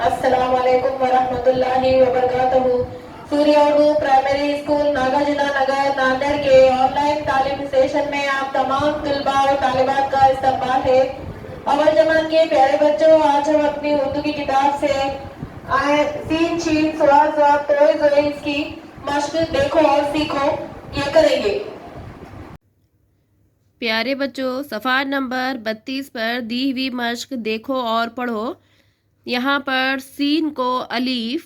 السلام علیکم ورحمۃ اللہ وبرکاتہ۔ سوریہ اردو پرائمری اسکول ناگاجنا نگر ناندر کے آن لائن تعلیمی سیشن میں آپ تمام طلباء اور طالبات کا استقبال ہے۔ اول جماعت کے پیارے بچوں، آج ہم اپنی اردو کی کتاب سے سین شین سواد زواد توئے زوئے اس کی مشق دیکھو اور سیکھو یہ کریں گے۔ پیارے بچوں، صفحہ نمبر 32 پر دی ہوئی مشق دیکھو اور پڑھو۔ یہاں پر سین کو الف،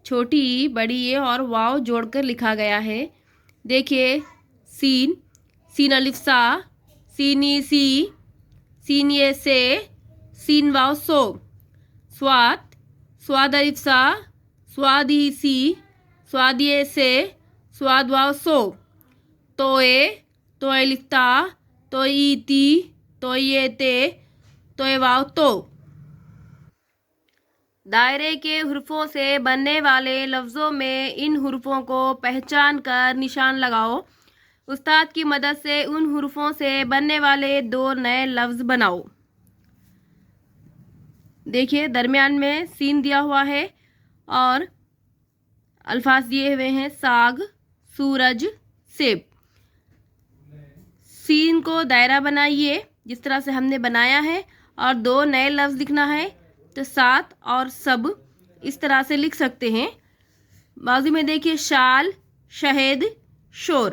چھوٹی ای، بڑی اے اور واو جوڑ کر لکھا گیا ہے۔ دیکھیے، سین، سین الف سا، سین ای سی، سین یہ سے، سین واو سو۔ سواد، سواد الف سا، سواد ای سی، سواد یہ سے، سواد واو سو۔ توئے، توئے الف تا، توئے ای تی، توئے یہ تے، توئے واو تو۔ دائرے کے حروفوں سے بننے والے لفظوں میں ان حروفوں کو پہچان کر نشان لگاؤ۔ استاد کی مدد سے ان حروفوں سے بننے والے دو نئے لفظ بناؤ۔ دیکھیے، درمیان میں سین دیا ہوا ہے اور الفاظ دیے ہوئے ہیں ساگ، سورج، سیب۔ سین کو دائرہ بنائیے جس طرح سے ہم نے بنایا ہے اور دو نئے لفظ لکھنا ہے تو ساتھ اور سب اس طرح سے لکھ سکتے ہیں۔ بازو میں دیکھیے، شال، شہد، شور۔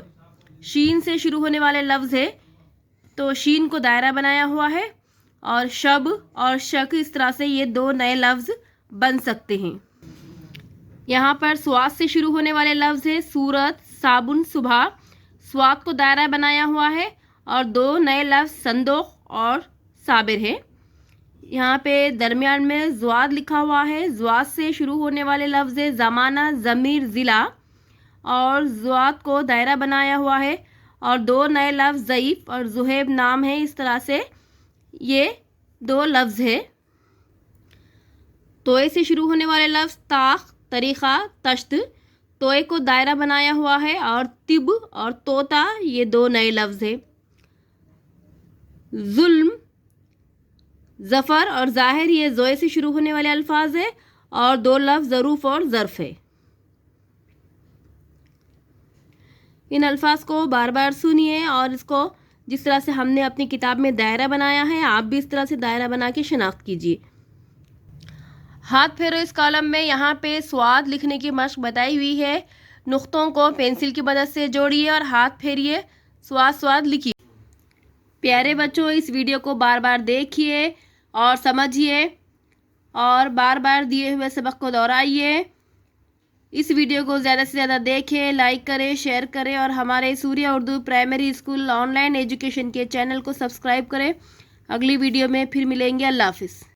شین سے شروع ہونے والے لفظ ہے تو شین کو دائرہ بنایا ہوا ہے، اور شب اور شک اس طرح سے یہ دو نئے لفظ بن سکتے ہیں۔ یہاں پر سواد سے شروع ہونے والے لفظ ہے سورت، صابن، صبح۔ سواد کو دائرہ بنایا ہوا ہے اور دو نئے لفظ صندوق اور صابر ہے۔ یہاں پہ درمیان میں زواد لکھا ہوا ہے۔ زواد سے شروع ہونے والے لفظ ہے زمانہ، ضمیر، ضلع، اور زواد کو دائرہ بنایا ہوا ہے اور دو نئے لفظ ضعیف اور زہیب نام ہے۔ اس طرح سے یہ دو لفظ ہے۔ توئے سے شروع ہونے والے لفظ طاق، طریقہ، تشت۔ توئے کو دائرہ بنایا ہوا ہے اور طب اور طوطا یہ دو نئے لفظ ہے۔ ظلم، ظفر اور ظاہر یہ زوئے سے شروع ہونے والے الفاظ ہے اور دو لفظ ظروف اور ظرف ہے۔ ان الفاظ کو بار بار سنیے اور اس کو جس طرح سے ہم نے اپنی کتاب میں دائرہ بنایا ہے آپ بھی اس طرح سے دائرہ بنا کے شناخت کیجیے۔ ہاتھ پھیرو اس کالم میں یہاں پہ سواد لکھنے کی مشق بتائی ہوئی ہے۔ نقطوں کو پینسل کی مدد سے جوڑیے اور ہاتھ پھیریے، سواد سواد لکھیے۔ پیارے بچوں، اس ویڈیو کو بار بار دیکھیے اور سمجھیے اور بار بار دیے ہوئے سبق کو دہرائیے۔ اس ویڈیو کو زیادہ سے زیادہ دیکھیں، لائک کریں، شیئر کریں اور ہمارے Surya Urdu primary school online education کے چینل کو سبسکرائب کریں۔ اگلی ویڈیو میں پھر ملیں گے۔ اللہ حافظ۔